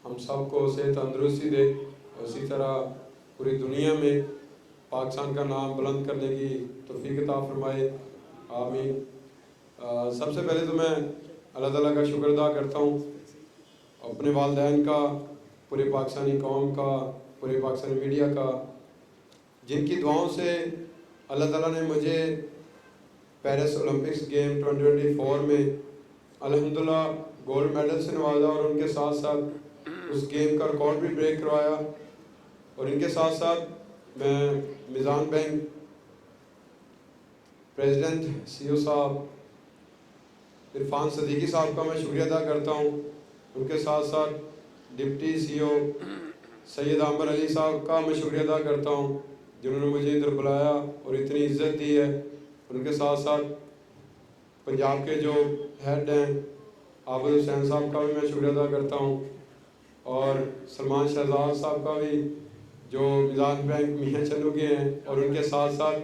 हम सबको सेहत तंदुरुस्ती दे और इसी तरह पूरी दुनिया में पाकिस्तान का नाम बुलंद करने की तौफीक अता फरमाए, आमीन। सबसे पहले तो मैं अल्लाह ताला का शुक्र अदा करता हूँ, अपने वालिदैन का, पूरे पाकिस्तानी कौम का, पूरे पाकिस्तानी मीडिया का, जिनकी दुआओं से अल्लाह ताला ने मुझे पेरिस ओलंपिक्स गेम 2024 में अल्हम्दुलिल्लाह गोल्ड मेडल से नवाजा और उनके साथ साथ उस गेम का रिकॉर्ड भी ब्रेक करवाया। और इनके साथ साथ मैं मिज़ान बैंक प्रेसिडेंट सीईओ साहब इरफान सदीकी साहब का मैं शुक्रिया अदा करता हूँ। उनके साथ साथ डिप्टी सीईओ सैयद आमर अली साहब का मैं शुक्रिया अदा करता हूँ, जिन्होंने मुझे इधर बुलाया और इतनी इज्जत दी है। उनके साथ साथ पंजाब के जो हेड हैं आबिद हुसैन साहब का भी मैं शुक्रिया अदा करता हूँ, और सलमान शहजाद साहब का भी जो मिज़ान बैंक मियाँ चन्नू के हैं, और उनके साथ साथ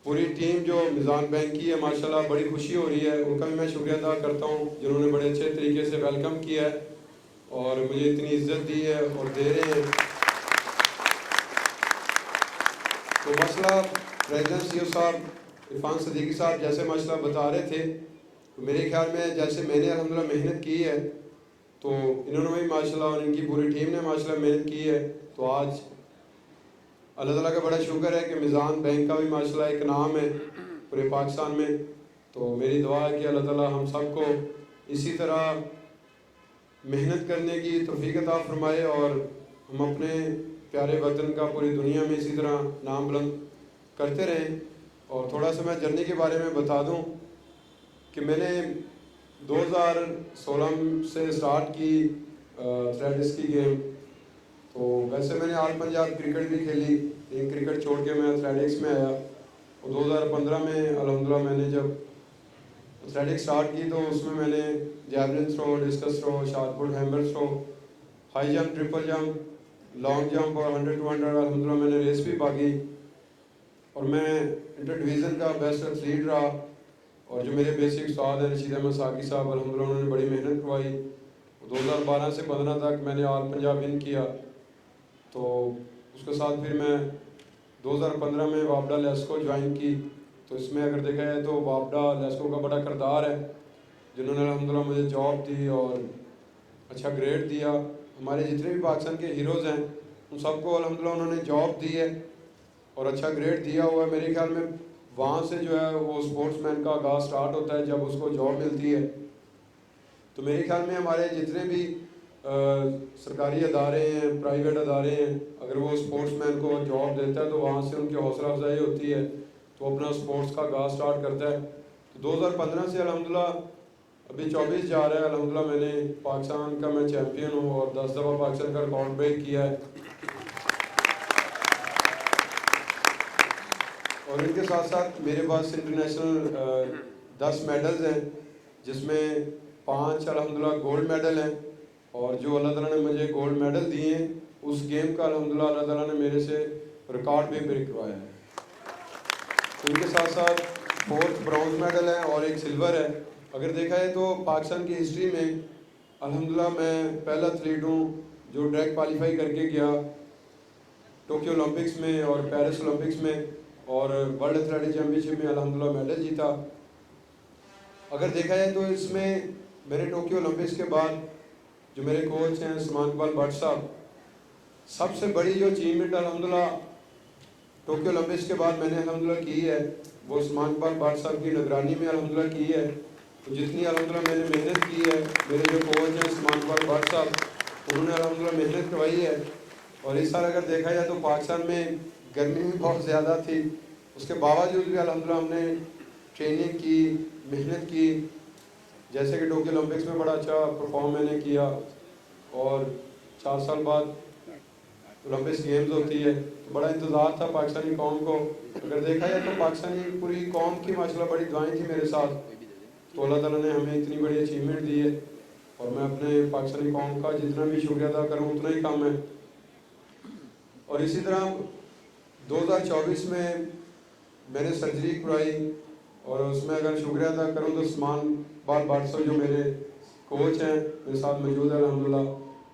पूरी टीम जो मिज़ान बैंक की है माशाल्लाह बड़ी खुशी हो रही है, उनका भी मैं शुक्रिया अदा करता हूँ, जिन्होंने बड़े अच्छे तरीके से वेलकम किया है और मुझे इतनी इज्जत दी है और दे रहे हैं। तो मसला प्रेसिडेंट सीईओ साहब इरफान सदीकी साहब जैसे मसला बता रहे थे, तो मेरे ख्याल में जैसे मैंने अल्हम्दुलिल्लाह मेहनत की है, तो इन्होंने भी माशाल्लाह और इनकी पूरी टीम ने माशाल्लाह मेहनत की है। तो आज अल्लाह ताला का बड़ा शुक्र है कि मिज़ान बैंक का भी माशाल्लाह एक नाम है पूरे पाकिस्तान में। तो मेरी दुआ है कि अल्लाह ताला हम सबको इसी तरह मेहनत करने की तौफीक अता फरमाए और हम अपने प्यारे वतन का पूरी दुनिया में इसी तरह नाम बुलंद करते रहें। और थोड़ा सा मैं जर्नी के बारे में बता दूं कि मैंने 2016 से स्टार्ट की एथलेटिक्स की गेम। तो वैसे मैंने ऑल पंजाब क्रिकेट भी खेली, लेकिन क्रिकेट छोड़ के मैं एथलेटिक्स में आया। और 2015 में अल्हम्दुलिल्लाह मैंने जब एथलेटिक्स स्टार्ट की तो उसमें मैंने javelin throw, discus throw, shot put, hammer throw, high jump, triple jump, long jump और 100-200 अल्हम्दुलिल्लाह मैंने रेस भी भागी। और मैं इंटर डिवीज़न का बेस्ट एथलीट रहा। और जो मेरे बेसिक उस्ताद हैं रशीद अहमद साकी साहब, अल्हम्दुलिल्लाह उन्होंने बड़ी मेहनत करवाई। 2012 से 15 तक मैंने ऑल पंजाब विन किया। तो उसके साथ फिर मैं 2015 में वापडा लेस्को ज्वाइन की। तो इसमें अगर देखा जाए तो वापडा लेस्को का बड़ा किरदार है, जिन्होंने अल्हम्दुलिल्लाह मुझे जॉब दी और अच्छा ग्रेड दिया। हमारे जितने भी पाकिस्तान के हीरोज़ हैं उन सबको अल्हम्दुलिल्लाह उन्होंने जॉब दी है और अच्छा ग्रेड दिया हुआ है। मेरे ख्याल में वहाँ से जो है वो स्पोर्ट्समैन का आगाज़ स्टार्ट होता है जब उसको जॉब मिलती है। तो मेरे ख्याल में हमारे जितने भी सरकारी अदारे हैं, प्राइवेट अदारे हैं, अगर वो स्पोर्ट्समैन को जॉब देता है तो वहाँ से उनकी हौसला अफजाई होती है, तो अपना स्पोर्ट्स का आगाज़ स्टार्ट करता है। तो 2015 से अल्हम्दुलिल्लाह अभी 24 जा रहा है, अल्हम्दुलिल्लाह मैंने पाकिस्तान का मैं चैम्पियन हूँ और 10 दफ़ा पाकिस्तान का रिकॉर्ड ब्रेक किया है। और इनके साथ साथ मेरे पास इंटरनेशनल 10 मेडल्स हैं, जिसमें 5 अल्हम्दुलिल्लाह गोल्ड मेडल हैं। और जो अल्लाह ताला ने मुझे गोल्ड मेडल दिए हैं उस गेम का अल्हम्दुलिल्लाह अल्लाह ताला ने मेरे से रिकॉर्ड भी ब्रेक करवाया है। इनके साथ साथ 4 ब्रॉन्ज मेडल है और 1 सिल्वर है। अगर देखा जाए तो पाकिस्तान की हिस्ट्री में अल्हम्दुलिल्लाह मैं पहला एथलीट हूँ जो डायरेक्ट क्वालिफाई करके गया टोक्यो ओलंपिक्स में और पेरिस ओलंपिक्स में, और वर्ल्ड एथलेटिक चैम्पियनशिप में अल्हम्दुलिल्लाह मेडल जीता। अगर देखा जाए तो इसमें मेरे टोक्यो ओलंपिक्स के बाद जो मेरे कोच हैं सलमान इकबाल भट्ट साहब, सबसे बड़ी जो अचीवमेंट अल्हम्दुलिल्लाह टोक्यो ओलंपिक्स के बाद मैंने अल्हम्दुलिल्लाह की है वो सलमान इकबाल भट्ट साहब की निगरानी में अल्हम्दुलिल्लाह की है। तो जितनी अल्हम्दुलिल्लाह मैंने मेहनत की है, मेरे जो कोच हैं सलमान इकबाल भट्ट साहब, उन्होंने अल्हम्दुलिल्लाह मेहनत करवाई है। और इस साल अगर देखा जाए तो पाकिस्तान में गर्मी भी बहुत ज़्यादा थी, उसके बावजूद भी अल्हम्दुलिल्लाह हमने ट्रेनिंग की, मेहनत की। जैसे कि टोक्यो ओलंपिक्स में बड़ा अच्छा परफॉर्म मैंने किया और 4 साल बाद ओलंपिक्स गेम्स होती है, तो बड़ा इंतज़ार था पाकिस्तानी कौम को। अगर देखा जाए तो पाकिस्तानी पूरी कौम की माशाल्लाह बड़ी दुआएं थी मेरे साथ, तो अल्लाह ताला ने हमें इतनी बड़ी अचीवमेंट दी है। और मैं अपने पाकिस्तानी कौम का जितना भी शुक्रिया अदा करूँ उतना ही कम है। और इसी तरह 2024 में मैंने सर्जरी करवाई और उसमें अगर शुक्रिया अदा करूँ तो सलमान इकबाल भट्ट साहब जो मेरे कोच हैं मेरे साथ मौजूद है अल्हम्दुलिल्लाह,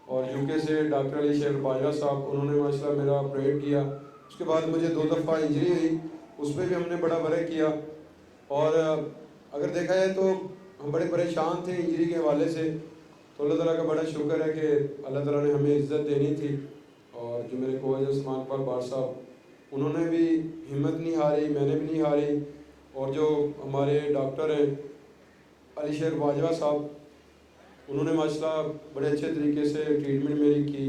और यूके से डॉक्टर अली शेख बाजवा साहब, उन्होंने माशाल्लाह मेरा ऑपरेट किया। उसके बाद मुझे 2 दफ़ा इंजरी हुई, उस पर भी हमने बड़ा वर्क किया। और अगर देखा जाए तो हम बड़े परेशान थे इंजरी के हवाले से, तो अल्लाह ताला का बड़ा शुक्र है कि अल्लाह ताला ने हमें इज़्ज़त देनी थी। और जो मेरे कोच उस्मान इकबाल बार साहब, उन्होंने भी हिम्मत नहीं हारी, मैंने भी नहीं हारी। और जो हमारे डॉक्टर हैं अली शेख बाजवा साहब, उन्होंने माशाल्लाह बड़े अच्छे तरीके से ट्रीटमेंट मेरी की।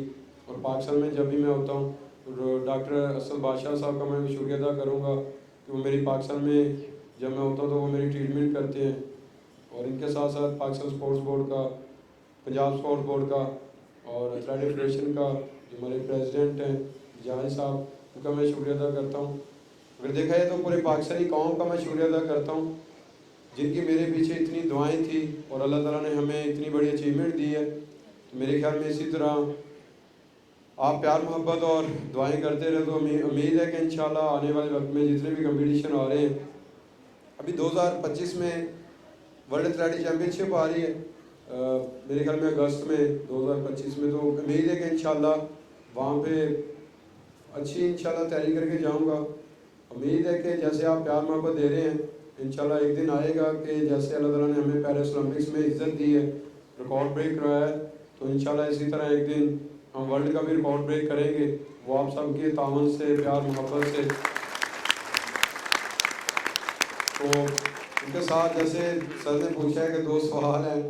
और पाकिस्तान में जब भी मैं होता हूँ तो डॉक्टर असल बादशाह साहब का मैं शुक्रिया अदा करूँगा कि वो मेरी पाकिस्तान में जब मैं होता हूँ तो वो मेरी ट्रीटमेंट करते हैं। और इनके साथ साथ पाकिस्तान स्पोर्ट्स बोर्ड का, पंजाब स्पोर्ट्स बोर्ड का और एथलेटिक फेडरेशन का जो हमारे प्रेसिडेंट हैं जहाज साहब, उनका मैं शुक्रिया अदा करता हूँ। अगर देखा जाए तो पूरे पाकिस्तानी कौम का मैं शुक्रिया अदा करता हूँ जिनकी मेरे पीछे इतनी दुआएं थी और अल्लाह ताला ने हमें इतनी बड़ी अचीवमेंट दी है। तो मेरे ख्याल में इसी तरह आप प्यार मोहब्बत और दुआएं करते रहे तो उम्मीद है कि इंशाल्लाह आने वाले वक्त में जितने भी कंपटीशन आ रहे हैं, अभी 2025 में वर्ल्ड एथलेटिक चैम्पियनशिप आ रही है मेरे ख्याल में अगस्त में 2025 में, तो उम्मीद है कि इंशाल्लाह वहाँ पे अच्छी इंशाल्लाह तैयारी करके जाऊँगा। उम्मीद है कि जैसे आप प्यार मोहब्बत दे रहे हैं, इंशाल्लाह एक दिन आएगा कि जैसे अल्लाह ताला ने हमें पेरिस ओलंपिक्स में इज़्ज़त दी है, रिकॉर्ड ब्रेक कराया है, तो इंशाल्लाह इसी तरह एक दिन हम वर्ल्ड का भी रिकॉर्ड ब्रेक करेंगे। वो आप सबके तावन से, प्यार मोहब्बत से। तो उनके साथ जैसे सर ने पूछा है कि 2 सवाल हैं,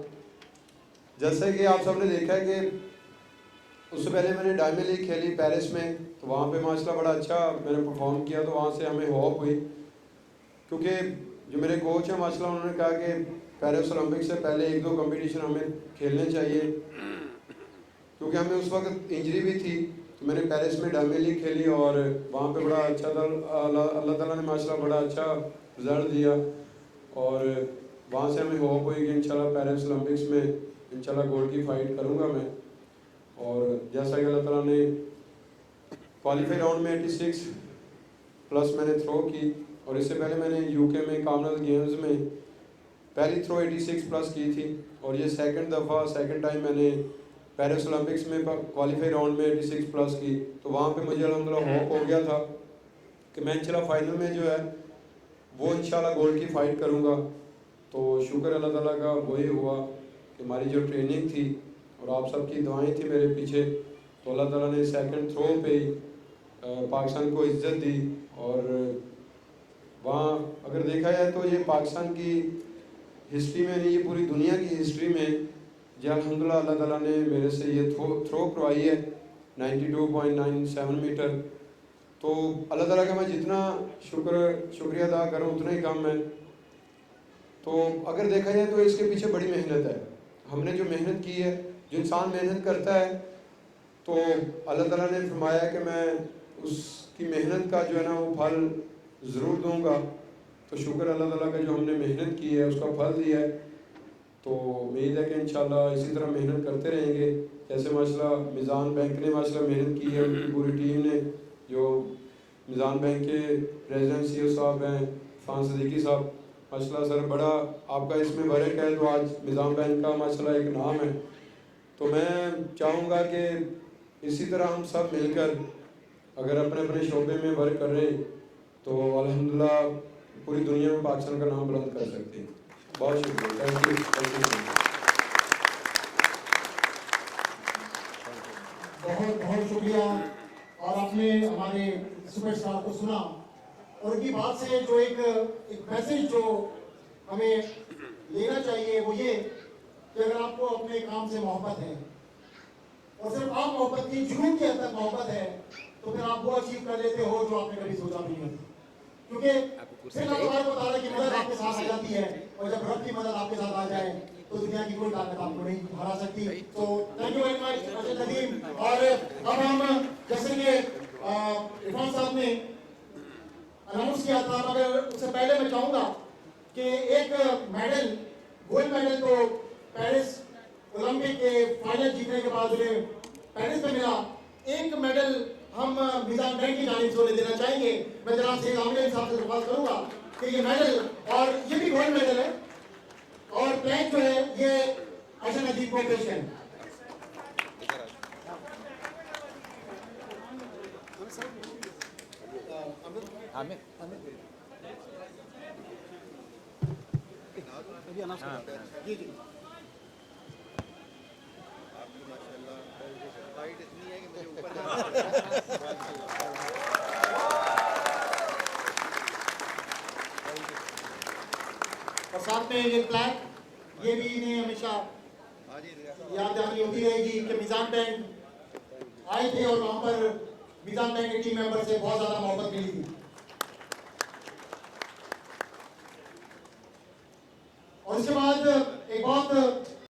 जैसे कि आप सब ने देखा है कि उससे पहले मैंने डायमंड लीग खेली पेरिस में, तो वहाँ पे माशाल्लाह बड़ा अच्छा मैंने परफॉर्म किया। तो वहाँ से हमें होप हुई, क्योंकि जो मेरे कोच हैं माशाल्लाह उन्होंने कहा कि पेरिस ओलंपिक से पहले 1-2 कंपटीशन हमें खेलने चाहिए, क्योंकि हमें उस वक्त इंजरी भी थी। तो मैंने पेरिस में डायमंड लीग खेली और वहाँ पे बड़ा अच्छा था, अल्लाह ताला ने माशाल्लाह बड़ा अच्छा रिज़ल्ट दिया। और वहाँ से हमें होप हुई कि इंशाल्लाह पेरिस ओलंपिक्स में इंशाल्लाह गोल्ड की फ़ाइट करूँगा मैं। और जैसा कि अल्लाह ताला ने क्वालिफाई राउंड में 86 प्लस मैंने थ्रो की, और इससे पहले मैंने यूके में कॉमनवेल्थ गेम्स में पहली थ्रो 86 प्लस की थी। और ये सेकंड टाइम मैंने पेरिस ओलंपिक्स में क्वालिफाई राउंड में 86 प्लस की। तो वहाँ पे मुझे अल्हम्दुलिल्लाह होप हो गया था कि मैं इंशाल्लाह फाइनल में जो है वो इंशाल्लाह गोल्ड की फ़ाइट करूँगा। तो शुक्र अल्लाह ताला का वही हुआ कि हमारी जो ट्रेनिंग थी और आप सबकी दुआएं थी मेरे पीछे, तो अल्लाह ताला ने सेकंड थ्रो पे पाकिस्तान को इज़्ज़त दी। और वहाँ अगर देखा जाए तो ये पाकिस्तान की हिस्ट्री में नहीं, ये पूरी दुनिया की हिस्ट्री में जो अल्हम्दुलिल्लाह अल्लाह ताला ने मेरे से ये थ्रो करवाई है 92.97 मीटर। तो अल्लाह ताला का मैं जितना शुक्रिया अदा करूँ उतना ही कम है। तो अगर देखा जाए तो इसके पीछे बड़ी मेहनत है, हमने जो मेहनत की है, जो इंसान मेहनत करता है तो अल्लाह ताला ने फरमाया कि मैं उसकी मेहनत का जो है ना वो फल ज़रूर दूंगा। तो शुक्र अल्लाह ताला का जो हमने मेहनत की है उसका फल दिया है। तो उम्मीद है कि इंशाल्लाह इसी तरह मेहनत करते रहेंगे। जैसे माशाल्लाह मिज़ान बैंक ने माशाल्लाह मेहनत की है, उनकी पूरी टीम ने, जो मिज़ान बैंक के प्रेसिडेंट CEO साहब हैं फान सदीकी साहब, माशाल्लाह सर बड़ा आपका इसमें वर्क है, तो आज मिज़ान बैंक का माशाल्लाह एक नाम है। तो मैं चाहूँगा कि इसी तरह हम सब मिलकर अगर अपने अपने शोबे में वर्क कर रहे हैं तो अल्हम्दुलिल्लाह पूरी दुनिया में पाकिस्तान का नाम बुलंद कर सकते हैं। बहुत शुक्रिया, थैंक यू। बहुत बहुत शुक्रिया। और आपने हमारे सुपरस्टार को सुना और उनकी बात से जो एक मैसेज जो हमें लेना चाहिए वो ये कि अगर आपको अपने काम से मोहब्बत है और सिर्फ आप मोहब्बत की जुनून की हद तक मोहब्बत है तो फिर आप वो अचीव कर लेते हो जो आपने कभी सोचा भी नहीं होता। क्योंकि फिर अल्लाह तबारक व तआला की मदद आपके साथ आ जाती है, और जब रब की मदद आपके साथ आ जाए तो दुनिया की कोई ताकत आपको नहीं हरा सकती। तो thank you very much Arshad Nadeem. और अब हम जैसे कि इरफान साहब ने अनाउंस किया था, मगर उससे पहले मैं चाहूँगा कि एक मेडल, गोल्ड मेडल तो पेरिस ओलंपिक के फाइनल जीतने के बाद उन्हें पेरिस में मिला, एक मेडल हम मिज़ान बैंक की जानिब से उन्हें देना चाहेंगे। मैं जनाब सैयद आमिर अली साहब से दरख्वास्त करूँगा कि ये मेडल, और ये भी गोल्ड मेडल है, और प्लेट जो है ये अर्शद नदीम को पेश करें। आमिर अभी अनाउंस कर जी जी हाइट इतनी है कि मुझे ऊपर जाना पड़ता है। और साथ में ये फ्लैग ये भी इन्हें हमेशा आज ही याद दहानी होती रहेगी कि मिजान बैंक आए थे और वहां पर मिजान बैंक के टीम मेंबर से बहुत ज्यादा मोहब्बत मिली थी। और उसके बाद